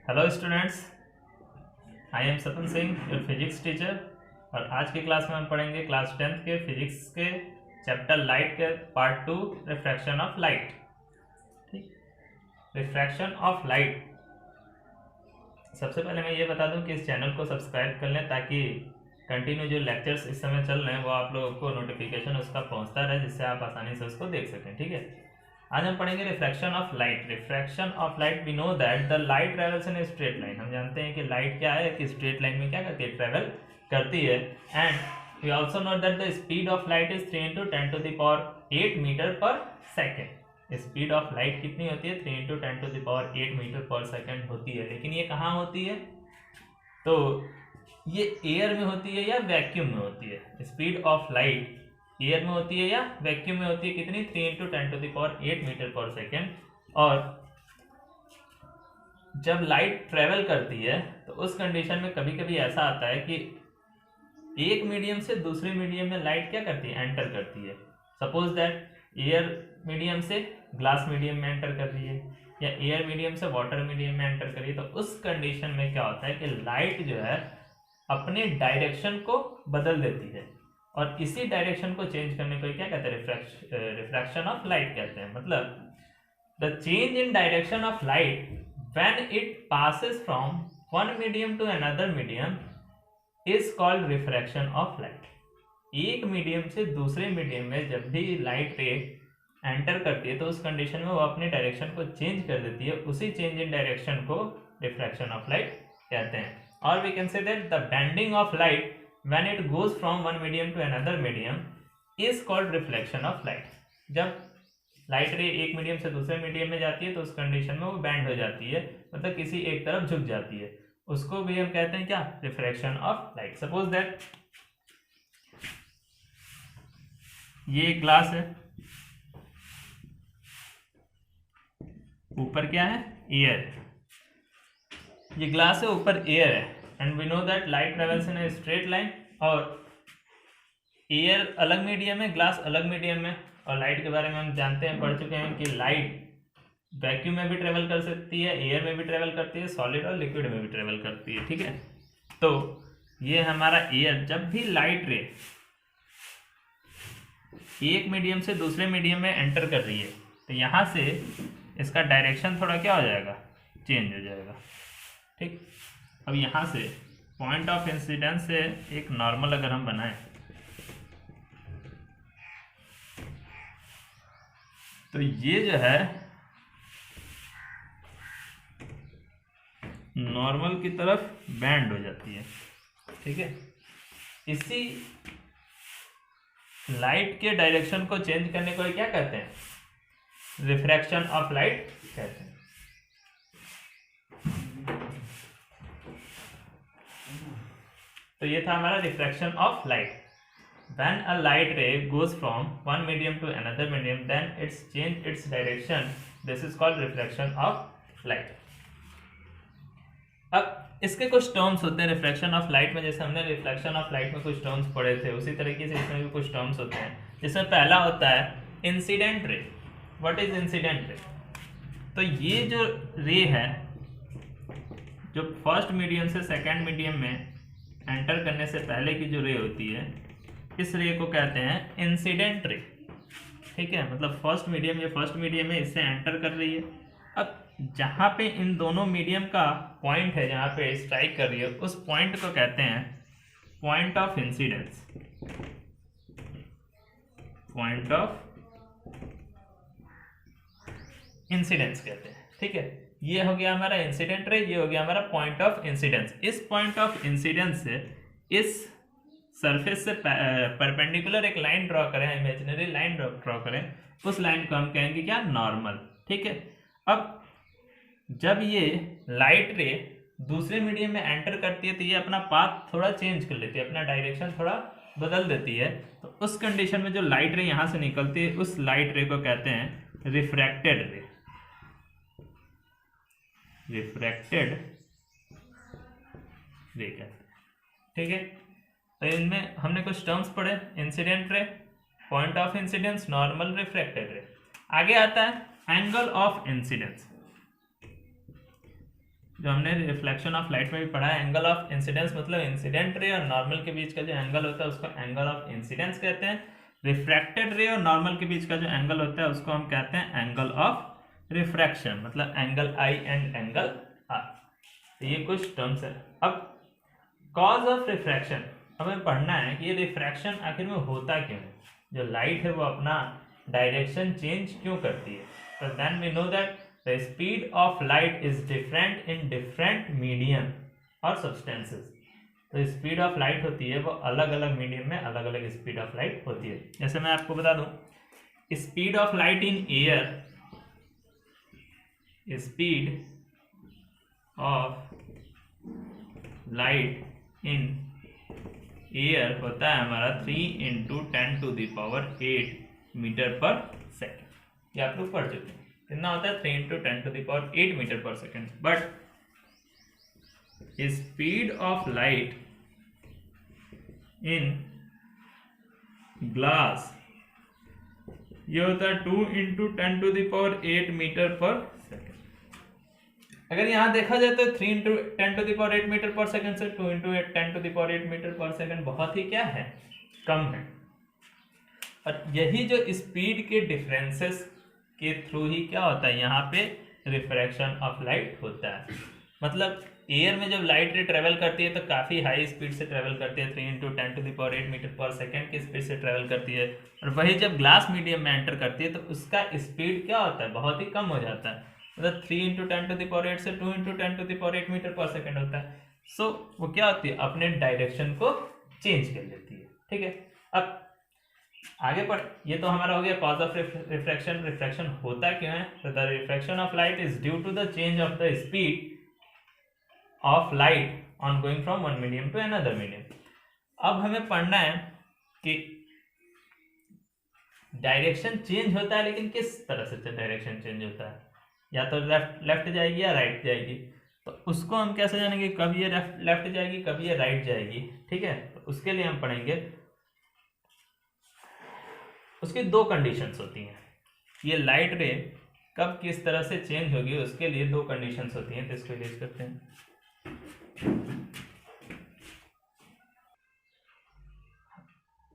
Hello students, I am Sapan Singh, your physics teacher. और आज की क्लास में हम पढ़ेंगे क्लास 10th के फिजिक्स के चैप्टर लाइट के पार्ट 2, रिफ्रैक्शन ऑफ लाइट। ठीक, रिफ्रैक्शन ऑफ लाइट। सबसे पहले मैं ये बता दूं कि इस चैनल को सब्सक्राइब कर लें ताकि कंटिन्यू जो लेक्चर्स इस समय चल रहे हैं वो आप लोगों को नोटिफिकेशन उसका पहुंचता रहे, जिससे आप आसानी से उसको देख सकें। ठीक है, आज हम पढ़ेंगे refraction of light. Refraction of light, we know that the light travels in straight line. हम जानते हैं कि लाइट क्या है, कि स्ट्रेट लाइन में क्या करती है, ट्रेवल करती है। And we also know that the speed of light is 3 × 10⁸ metre per second. Speed of light कितनी होती है, 3 × 10⁸ मीटर पर सेकेंड होती है। लेकिन ये कहाँ होती है, तो ये एयर में होती है या वैक्यूम में होती है। स्पीड ऑफ लाइट एयर में होती है या वैक्यूम में होती है, कितनी, 3 × 10⁸ मीटर पर सेकेंड। और जब लाइट ट्रेवल करती है तो उस कंडीशन में कभी कभी ऐसा आता है कि एक मीडियम से दूसरे मीडियम में लाइट क्या करती है, एंटर करती है। सपोज दैट एयर मीडियम से ग्लास मीडियम में एंटर कर रही है, या एयर मीडियम से वाटर मीडियम में एंटर कर रही है। तो उस कंडीशन में क्या होता है कि लाइट जो है अपने डायरेक्शन को बदल देती है, और इसी डायरेक्शन को चेंज करने को क्या कहते हैं, रिफ्रैक्शन ऑफ लाइट कहते हैं। मतलब the change in direction of light when it passes from one medium to another medium is called refraction of light. एक मीडियम से दूसरे मीडियम में जब भी लाइट रे एंटर करती है तो उस कंडीशन में वो अपने डायरेक्शन को चेंज कर देती है। उसी चेंज इन डायरेक्शन को रिफ्रैक्शन ऑफ लाइट कहते हैं। और we can say that the bending of light when it goes from one medium to another medium is called reflection of light। जब लाइट रे एक मीडियम से दूसरे मीडियम में जाती है तो उस कंडीशन में वो बैंड हो जाती है, मतलब किसी एक तरफ झुक जाती है। उसको भी हम कहते हैं क्या, refraction of light. Suppose that ये ग्लास है, ऊपर क्या है, एयर। ये ग्लास है, ऊपर एयर है। And we know that light travels in a straight line. और एयर अलग मीडियम है, ग्लास अलग मीडियम है। और लाइट के बारे में हम जानते हैं, पढ़ चुके हैं कि लाइट वैक्यूम में भी ट्रेवल कर सकती है, एयर में भी ट्रेवल करती है, सॉलिड और लिक्विड में भी ट्रेवल करती है। ठीक है, तो ये हमारा एयर, जब भी लाइट रे एक मीडियम से दूसरे मीडियम में एंटर कर रही है तो यहाँ से इसका डायरेक्शन थोड़ा क्या हो जाएगा, चेंज हो जाएगा। ठीक, अब यहाँ से पॉइंट ऑफ इंसिडेंस से एक नॉर्मल अगर हम बनाएं तो ये जो है नॉर्मल की तरफ बैंड हो जाती है। ठीक है, इसी लाइट के डायरेक्शन को चेंज करने को क्या कहते हैं, रिफ्रैक्शन ऑफ लाइट कहते हैं। तो ये था हमारा refraction of light. When a light ray goes from one medium to another medium, then it's change its direction. This is called refraction of light. अब इसके कुछ टर्म्स होते हैं रिफ्रैक्शन ऑफ लाइट में। जैसे हमने रिफ्लेक्शन ऑफ लाइट में कुछ टर्म्स पढ़े थे, उसी तरीके से इसमें भी कुछ टर्म्स होते हैं। जिसमें पहला होता है incident ray. What is incident ray? तो ये जो रे है, जो फर्स्ट मीडियम से सेकेंड मीडियम में एंटर करने से पहले की जो रे होती है, इस रे को कहते हैं इंसिडेंट रे। ठीक है, मतलब फर्स्ट मीडियम, ये फर्स्ट मीडियम में इससे एंटर कर रही है। अब जहाँ पे इन दोनों मीडियम का पॉइंट है, जहाँ पे स्ट्राइक कर रही है, उस पॉइंट को कहते हैं point of incidence. Point of incidence कहते हैं। ठीक है, ये हो गया हमारा इंसिडेंट रे, ये हो गया हमारा पॉइंट ऑफ इंसिडेंस। इस पॉइंट ऑफ इंसिडेंस से इस सरफेस से परपेंडिकुलर एक लाइन ड्रॉ करें, इमेजिनरी लाइन ड्रॉ करें, उस लाइन को हम कहेंगे क्या, नॉर्मल। ठीक है, अब जब ये लाइट रे दूसरे मीडियम में एंटर करती है तो ये अपना पाथ थोड़ा चेंज कर लेती है, अपना डायरेक्शन थोड़ा बदल देती है। तो उस कंडीशन में जो लाइट रे यहाँ से निकलती है, उस लाइट रे को कहते हैं रिफ्रैक्टेड रे। रिफ्रैक्टेड रे कहते हैं। ठीक है, तो इनमें हमने कुछ टर्म्स पढ़े, incident ray, point of incidence, normal, refracted रे। आगे आता है एंगल ऑफ इंसिडेंस। जो हमने रिफ्लेक्शन ऑफ लाइट में भी पढ़ा है, एंगल ऑफ इंसिडेंस मतलब इंसिडेंट रे और नॉर्मल के बीच का जो एंगल होता है उसको एंगल ऑफ इंसिडेंस कहते हैं। रिफ्रैक्टेड रे और नॉर्मल के बीच का जो एंगल होता है उसको हम कहते हैं एंगल ऑफ रिफ्रैक्शन, मतलब angle I and angle R. तो ये कुछ टर्म्स है। अब कॉज ऑफ रिफ्रैक्शन हमें पढ़ना है कि ये रिफ्रैक्शन आखिर में होता क्यों है, जो लाइट है वो अपना डायरेक्शन चेंज क्यों करती है। तो then we know that the speed of light is different in different medium और सब्सटेंसेस। तो स्पीड ऑफ लाइट होती है वो अलग अलग मीडियम में अलग अलग स्पीड ऑफ लाइट होती है। जैसे मैं आपको बता दूं, speed of light in air, speed of light in air होता है हमारा 3 × 10⁸ मीटर पर सेकेंड। ये आप लोग पढ़ चुके हैं, कितना होता है 3 × 10⁸ metre per second. But speed of light in glass ये होता है 2 × 10⁸ मीटर पर सेकेंड। अगर यहां देखा जाए तो 3 × 10⁸ मीटर पर सेकेंड से 2 × 10⁸ मीटर पर सेकेंड बहुत ही क्या है, कम है। और यही जो स्पीड के डिफरेंसेस के थ्रू ही क्या होता है, यहाँ पे रिफ्रैक्शन ऑफ लाइट होता है। मतलब एयर में जब लाइट रे ट्रेवल करती है तो काफ़ी हाई स्पीड से ट्रेवल करती है, 3 × 10⁸ मीटर पर सेकेंड की स्पीड से ट्रेवल करती है। और वही जब ग्लास मीडियम में एंटर करती है तो उसका स्पीड क्या होता है, बहुत ही कम हो जाता है। मतलब 3 × 10⁸ से 2 × 10⁸ मीटर पर सेकेंड होता है। सो वो क्या होती है, अपने डायरेक्शन को चेंज कर लेती है। ठीक है, अब आगे बढ़, ये तो हमारा हो गया कॉज ऑफ रिफ्रैक्शन। रिफ्रैक्शन होता क्यों है, तो the refraction of light is due to the change of the speed of light on going from one medium to another medium. अब हमें पढ़ना है कि डायरेक्शन चेंज होता है, लेकिन किस तरह से डायरेक्शन चेंज होता है, या तो लेफ्ट जाएगी या राइट जाएगी। तो उसको हम कैसे जानेंगे, कब ये लेफ्ट जाएगी कब ये राइट जाएगी। ठीक है, तो उसके लिए हम पढ़ेंगे, उसकी दो कंडीशंस होती हैं। ये लाइट रे कब किस तरह से चेंज होगी उसके लिए दो कंडीशंस होती हैं। तो इसको यूज करते हैं।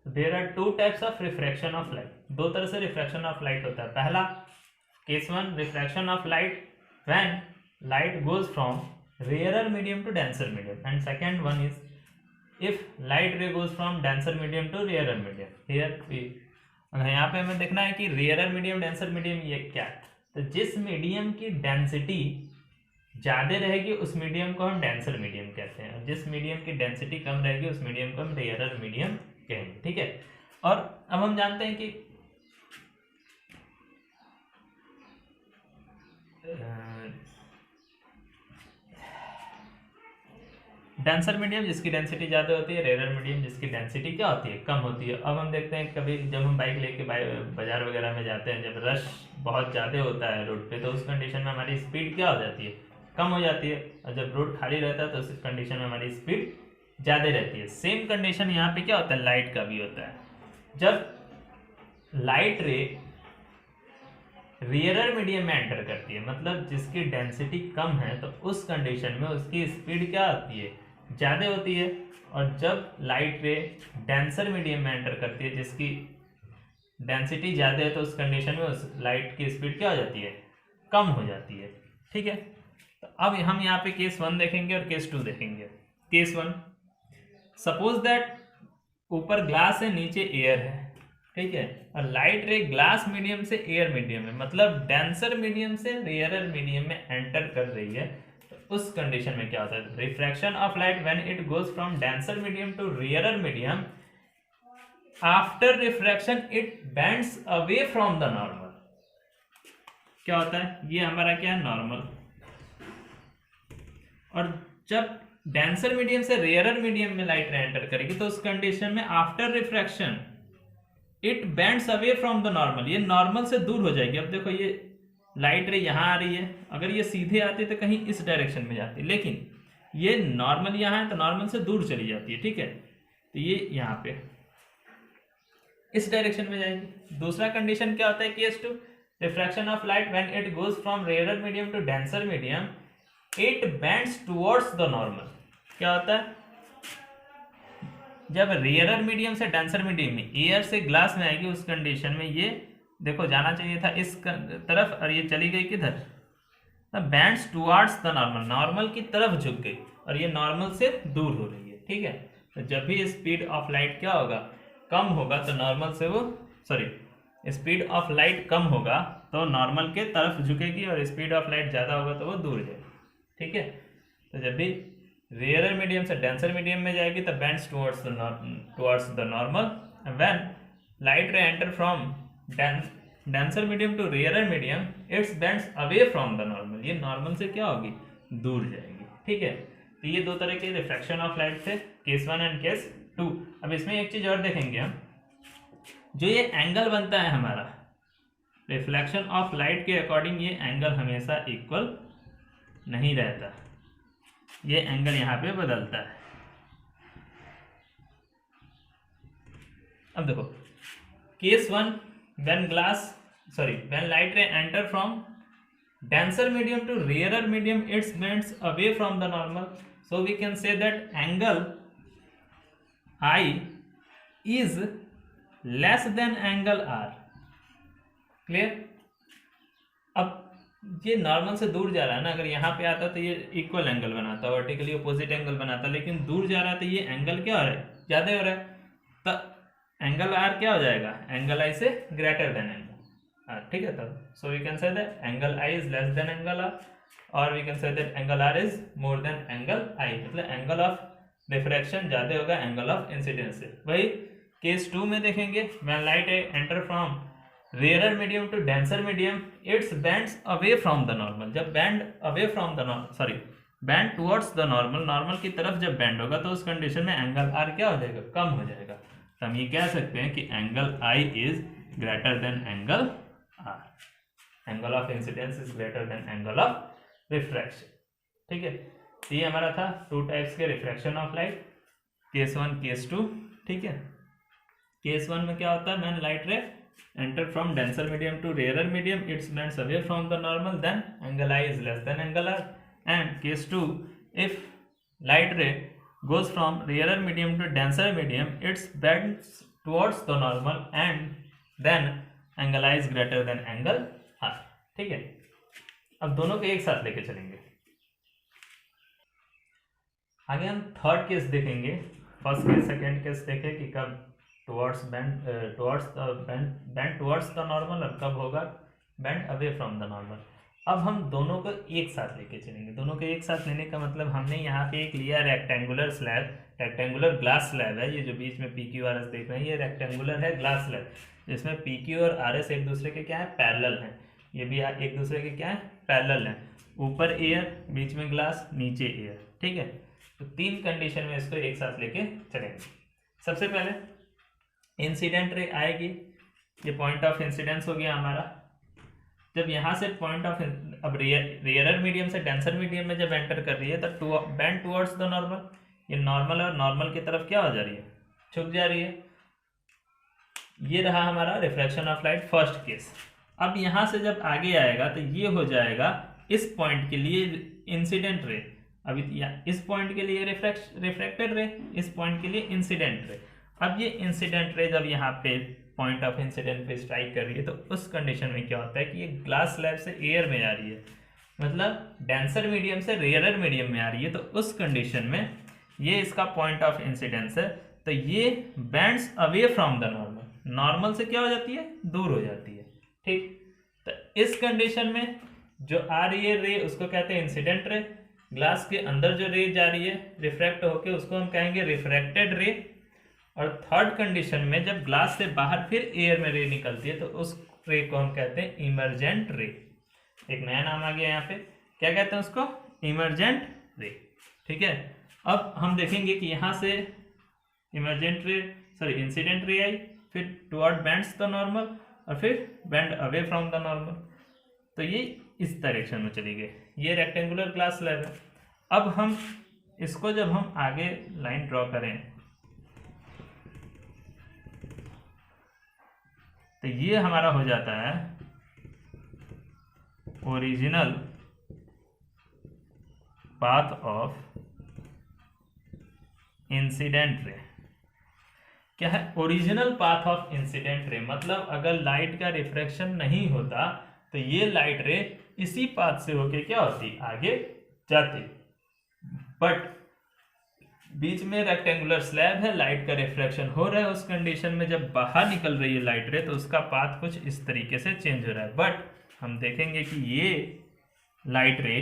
There are two types of refraction of light. दो तरह से रिफ्रैक्शन ऑफ लाइट होता है। पहला case one, refraction of light when light goes from rarer medium to denser medium, and second one is if light ray goes from denser medium to rarer medium. Here यहाँ पे हमें देखना है कि rarer medium denser medium ये क्या है। तो जिस मीडियम की डेंसिटी ज़्यादा रहेगी उस मीडियम को हम डेंसर मीडियम कहते हैं, और जिस मीडियम की डेंसिटी कम रहेगी उस मीडियम को हम रेयरर मीडियम कहेंगे। ठीक है, और अब हम जानते हैं कि डेंसर मीडियम जिसकी डेंसिटी ज़्यादा होती है, रेयरर मीडियम जिसकी डेंसिटी क्या होती है, कम होती है। अब हम देखते हैं कभी जब हम बाइक लेके बाजार वगैरह में जाते हैं, जब रश बहुत ज़्यादा होता है रोड पे, तो उस कंडीशन में हमारी स्पीड क्या हो जाती है, कम हो जाती है। और जब रोड खाली रहता है तो उस कंडीशन में हमारी स्पीड ज़्यादा रहती है। सेम कंडीशन यहाँ पे क्या होता है, लाइट का भी होता है। जब लाइट रे रेयरर मीडियम में एंटर करती है, मतलब जिसकी डेंसिटी कम है, तो उस कंडीशन में उसकी स्पीड क्या होती है, ज़्यादा होती है। और जब लाइट रे डेंसर मीडियम में एंटर करती है जिसकी डेंसिटी ज़्यादा है, तो उस कंडीशन में उस लाइट की स्पीड क्या हो जाती है, कम हो जाती है। ठीक है, तो अब हम यहाँ पे केस 1 देखेंगे और केस 2 देखेंगे। केस 1, सपोज दैट ऊपर ग्लास है नीचे एयर है। ठीक है, और लाइट रे ग्लास मीडियम से एयर मीडियम में, मतलब डेंसर मीडियम से रेयरर मीडियम में एंटर कर रही है। तो उस कंडीशन में क्या होता है, refraction of light when it goes from denser medium to rarer medium, after refraction it bends away from the normal. क्या होता है, ये हमारा क्या है, नॉर्मल। और जब डेंसर मीडियम से रेयरर मीडियम में लाइट रे एंटर करेगी तो उस कंडीशन में after refraction it bends away from the normal, ये नॉर्मल से दूर हो जाएगी। अब देखो ये लाइट रे यहाँ आ रही है, अगर ये सीधे आती तो कहीं इस डायरेक्शन में जाती, लेकिन ये नॉर्मल यहाँ है तो नॉर्मल से दूर चली जाती है। ठीक है, तो ये यहाँ पे इस डायरेक्शन में जाएगी। दूसरा कंडीशन क्या होता है, case 2, refraction of light when it goes from rarer medium to denser medium, it bends towards the normal. क्या होता है, जब रेयरर मीडियम से डेंसर मीडियम में एयर से ग्लास में आएगी उस कंडीशन में ये देखो जाना चाहिए था इस तरफ और ये चली गई किधर, bends towards the normal, normal की तरफ झुक गई और ये नॉर्मल से दूर हो रही है। ठीक है, तो जब भी स्पीड ऑफ लाइट क्या होगा, कम होगा, तो नॉर्मल से वो स्पीड ऑफ लाइट कम होगा तो नॉर्मल के तरफ झुकेगी और स्पीड ऑफ लाइट ज़्यादा होगा तो वो दूर जाएगी। ठीक है, तो जब भी रेयरर मीडियम से डेंसर मीडियम में जाएगी तो bends towards the normal. When light ray enter from denser medium to rarer medium its bends away from the normal, ये नॉर्मल से क्या होगी, दूर जाएगी। ठीक है, तो ये दो तरह के रिफ्रैक्शन ऑफ लाइट थे, केस 1 एंड केस 2। अब इसमें एक चीज और देखेंगे हम, जो ये एंगल बनता है हमारा रिफ्लेक्शन ऑफ लाइट के अकॉर्डिंग, ये एंगल हमेशा इक्वल नहीं रहता, ये एंगल यहां पे बदलता है। अब देखो case 1, when light ray enter from denser medium to rarer medium, it bends away from the normal, so we can say that angle I is less than angle R। Clear? अब ये normal से दूर जा रहा है ना, अगर यहाँ पे आता तो ये इक्वल एंगल बनाता, वर्टिकली अपोजिट एंगल बनाता, लेकिन दूर जा रहा है तो ये एंगल क्या हो रहा है, ज्यादा हो रहा है, तो एंगल आर क्या हो जाएगा, एंगल आई से ग्रेटर देन एंगल आर। ठीक है, तब so we can say that angle I is less than angle r, और we can say that angle r is more than angle i, मतलब एंगल ऑफ रिफ्रैक्शन ज्यादा होगा angle of incidence से। वही case 2 में देखेंगे, when light enter from rarer medium to denser medium its bends away from the normal, जब bend away from the bend towards the normal, normal की तरफ जब बेंड होगा तो उस कंडीशन में एंगल आर क्या हो जाएगा, कम हो जाएगा। तो हम ये कह सकते हैं कि angle I is greater than angle R, angle of incidence is greater than angle of refraction. ठीक है, तो ये हमारा था 2 टाइप्स के refraction of light, case 1 case 2। ठीक है, केस 1 में क्या होता है, when light ray enter from denser medium to rarer medium it bends away from the normal, then angle I is less than angle R। And case 2, if light ray goes from rarer medium to denser medium it bends towards the normal and then angle I is greater than angle R। ठीक है, अब दोनों को एक साथ लेके चलेंगे। आगे हम थर्ड केस देखेंगे, फर्स्ट केस सेकेंड केस देखे कि कब bend towards the normal और कब होगा bend away from the normal। अब हम दोनों को एक साथ लेके चलेंगे। दोनों को एक साथ लेने का मतलब, हमने यहाँ पे एक लिया rectangular slab, rectangular glass slab है, ये जो बीच में पी क्यू आर एस देख रहे हैं ये रेक्टेंगुलर है ग्लास स्लैब, जिसमें पी क्यू और आर एस एक दूसरे के क्या है, पैरेलल हैं। ये भी एक दूसरे के क्या है, पैरेलल हैं। ऊपर एयर, बीच में ग्लास, नीचे एयर। ठीक है, तो 3 कंडीशन में इसको एक साथ लेके चलेंगे। सबसे पहले इंसिडेंट रे आएगी, ये पॉइंट ऑफ इंसिडेंस हो गया हमारा। जब यहाँ से पॉइंट ऑफ अब रेयरर मीडियम से डेंसर मीडियम में जब एंटर कर रही है तो बेंड टुवर्ड्स द नॉर्मल, ये नॉर्मल और नॉर्मल की तरफ क्या हो जा रही है, झुक जा रही है। ये रहा हमारा refraction of light first case. अब यहाँ से जब आगे आएगा तो ये हो जाएगा इस पॉइंट के लिए इंसिडेंट रे, अभी इस पॉइंट के लिए रिफ्रैक्टेड रे, इस पॉइंट के लिए इंसिडेंट रे। अब ये इंसिडेंट रे जब यहाँ पे पॉइंट ऑफ इंसिडेंट पे स्ट्राइक कर रही है तो उस कंडीशन में क्या होता है कि ये ग्लास स्लैब से एयर में आ रही है, मतलब डेंसर मीडियम से रेयरर मीडियम में आ रही है, तो उस कंडीशन में ये इसका पॉइंट ऑफ इंसिडेंस है, तो ये bends away from the normal, normal से क्या हो जाती है, दूर हो जाती है। ठीक, तो इस कंडीशन में जो आ रही है रे उसको कहते हैं इंसिडेंट रे, ग्लास के अंदर जो रे जा रही है रिफ्रैक्ट होके उसको हम कहेंगे रिफ्रैक्टेड रे। और थर्ड कंडीशन में जब ग्लास से बाहर फिर एयर में रे निकलती है तो उस रे को हम कहते हैं इमर्जेंट रे। एक नया नाम आ गया यहाँ पे, क्या कहते हैं उसको, इमर्जेंट रे। ठीक है, अब हम देखेंगे कि यहाँ से इंसिडेंट रे आई, फिर टुवर्ड बेंड्स द नॉर्मल और फिर bend away from the normal, तो ये इस डायरेक्शन में चली गई। ये रेक्टेंगुलर ग्लास स्लैब है। अब हम इसको जब हम आगे लाइन ड्रॉ करें तो ये हमारा हो जाता है original path of incident ray. क्या है? Original path of incident ray, मतलब अगर लाइट का रिफ्रैक्शन नहीं होता तो ये लाइट रे इसी पाथ से होके क्या होती, आगे जाती। बट बीच में रेक्टेंगुलर स्लैब है, लाइट का रिफ्रैक्शन हो रहा है, उस कंडीशन में जब बाहर निकल रही है लाइट रे तो उसका पाथ कुछ इस तरीके से चेंज हो रहा है। बट हम देखेंगे कि ये लाइट रे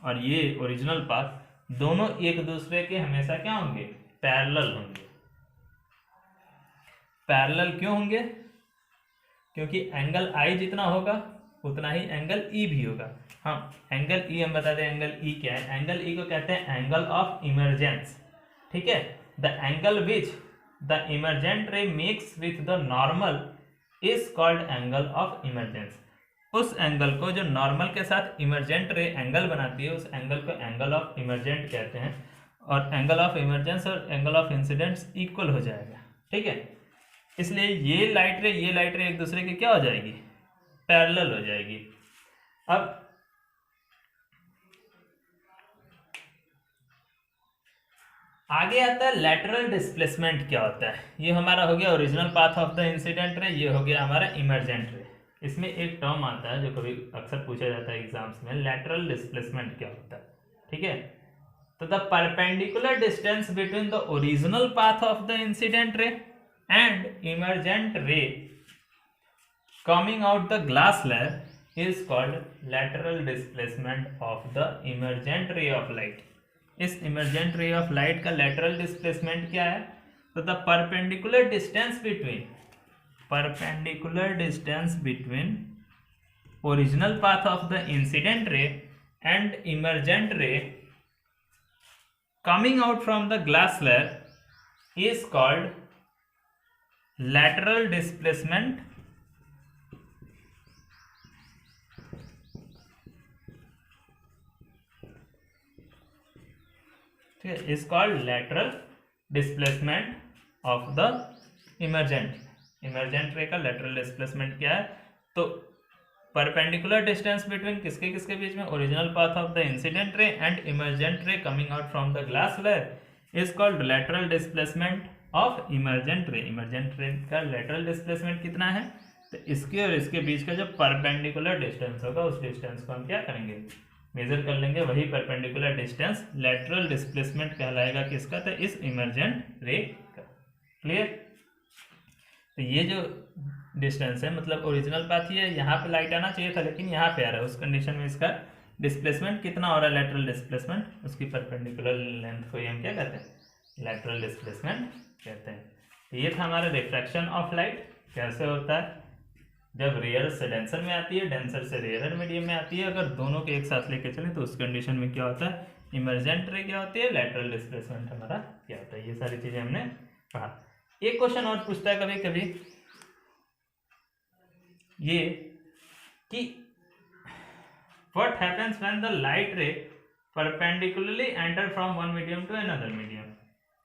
और ये ओरिजिनल पाथ दोनों एक दूसरे के हमेशा क्या होंगे, पैरेलल होंगे। पैरेलल क्यों होंगे? क्योंकि एंगल आई जितना होगा उतना ही एंगल ई भी होगा। हाँ, एंगल ई हम बता दें, एंगल ई क्या है? एंगल ई को कहते हैं एंगल ऑफ इमरजेंस, ठीक है। The angle which the emergent ray makes with the normal is called angle of emergence. उस एंगल को जो नॉर्मल के साथ इमरजेंट रे एंगल बनाती है, उस एंगल को एंगल ऑफ इमरजेंट कहते हैं। और एंगल ऑफ इमरजेंस और एंगल ऑफ इंसिडेंस इक्वल हो जाएगा, ठीक है। इसलिए ये लाइट रे एक दूसरे के क्या हो जाएगी, पैरेलल हो जाएगी। अब आगे आता है लैटरल डिस्प्लेसमेंट। क्या होता है? ये हमारा हो गया original path of the incident ray, ये हो गया हमारा इमरजेंट रे। इसमें एक टर्म आता है जो कभी अक्सर पूछा जाता है एग्जाम्स में, लैटरल डिस्प्लेसमेंट क्या होता है, ठीक है। तो the perpendicular distance between the original path of the incident ray and emergent ray coming out the glass slab is called lateral displacement of the emergent ray of light। इस emergent ray of light का lateral displacement क्या है? तो the perpendicular distance between original path of the incident ray and emergent ray coming out from the glass slab is called lateral displacement is called lateral displacement of the emergent ray का lateral displacement क्या है? तो perpendicular distance between किसके किसके बीच में, original path of the incident ray and emergent ray coming out from the glass slab is called lateral displacement of emergent ray. Emergent ray का lateral displacement कितना है? तो इसके और इसके बीच का जो परपेंडिकुलर डिस्टेंस होगा उस डिस्टेंस को हम क्या करेंगे, मेजर कर लेंगे। वही परपेंडिकुलर डिस्टेंस लेटरल डिस्प्लेसमेंट कहलाएगा किसका? तो इस इमरजेंट रे का। क्लियर? तो ये जो डिस्टेंस है, मतलब ओरिजिनल पाथ ही है, यहाँ पे लाइट आना चाहिए था लेकिन यहाँ पे आ रहा है, उस कंडीशन में इसका डिस्प्लेसमेंट कितना हो रहा है, लेटरल डिस्प्लेसमेंट, उसकी परपेंडिकुलर लेंथ को हम क्या कहते हैं, लेटरल डिस्प्लेसमेंट कहते हैं। तो ये था हमारा रिफ्रैक्शन ऑफ लाइट। कैसे होता है? जब रेयर से डेंसर में आती है, डेंसर से रेयर मीडियम में आती है, अगर दोनों के एक साथ लेके चलें तो उस कंडीशन में क्या होता है, इमरजेंट रे क्या होती है, लेटरल डिस्प्लेसमेंट हमारा क्या होता है। ये सारी चीजें हमने पढ़ा। एक क्वेश्चन और पूछता है कभी कभी ये कि what happens when the light ray perpendicularly enter from one medium to another medium,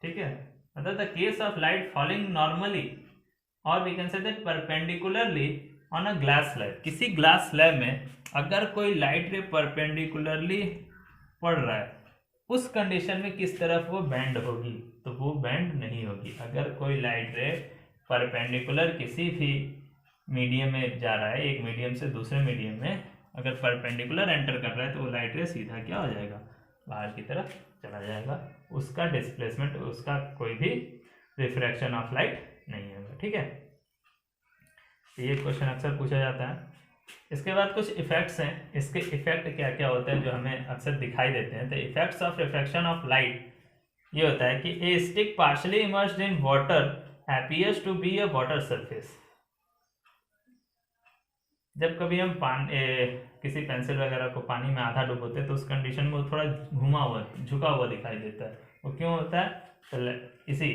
ठीक है। मतलब the case of light falling normally और we can say that perpendicularly on a glass slab. किसी ग्लास स्लैब में अगर कोई light ray perpendicularly पड़ रहा है, उस कंडीशन में किस तरफ वो बेंड होगी, तो वो बेंड नहीं होगी। अगर कोई लाइट रे परपेंडिकुलर किसी भी मीडियम में जा रहा है, एक मीडियम से दूसरे मीडियम में अगर परपेंडिकुलर एंटर कर रहा है तो वो लाइट रे सीधा क्या हो जाएगा, बाहर की तरफ चला जाएगा। उसका डिस्प्लेसमेंट, उसका कोई भी रिफ्रैक्शन ऑफ लाइट नहीं होगा, ठीक है। तो ये क्वेश्चन अक्सर पूछा जाता है। इसके बाद कुछ इफेक्ट्स हैं। इसके इफेक्ट क्या क्या होते हैं जो हमें अक्सर दिखाई देते हैं। तो effects of refraction of light ये होता है कि a stick partially immersed in water appears to be a water surface. जब कभी हम किसी पेंसिल वगैरह को पानी में आधा डुबोते हैं तो उस कंडीशन में वो थोड़ा घुमा हुआ, झुका हुआ दिखाई देता है। वो क्यों होता है? तो इसी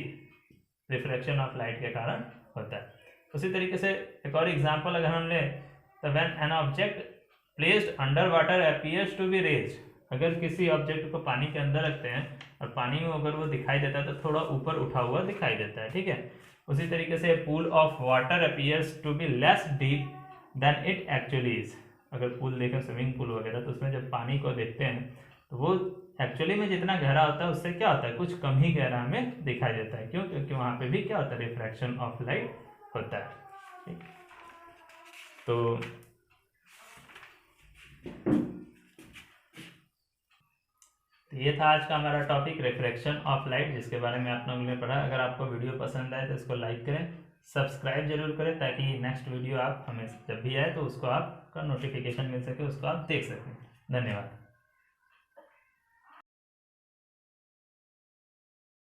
रिफ्रैक्शन ऑफ लाइट के कारण होता है। उसी तरीके से एक और एग्जांपल अगर हम ले तो when an object placed under water appears to be raised. अगर किसी ऑब्जेक्ट को पानी के अंदर रखते हैं और पानी में अगर वो दिखाई देता है तो थोड़ा ऊपर उठा हुआ दिखाई देता है, ठीक है। उसी तरीके से pool of water appears to be less deep than it actually is. अगर पूल देखें, स्विमिंग पूल वगैरह, तो उसमें जब पानी को देखते हैं तो वो एक्चुअली में जितना गहरा होता है उससे क्या होता है, कुछ कम ही गहरा हमें दिखाई देता है। क्यों? क्योंकि वहाँ पे भी क्या होता है, रिफ्रैक्शन ऑफ लाइट होता है। ठीक, तो ये था आज का हमारा टॉपिक रिफ्रैक्शन ऑफ लाइट, जिसके बारे में आप लोगों ने पढ़ा। अगर आपको वीडियो पसंद आए तो इसको लाइक करें, सब्सक्राइब जरूर करें, ताकि नेक्स्ट वीडियो आप हमें जब भी आए तो उसको आपका नोटिफिकेशन मिल सके, उसको आप देख सकें। धन्यवाद।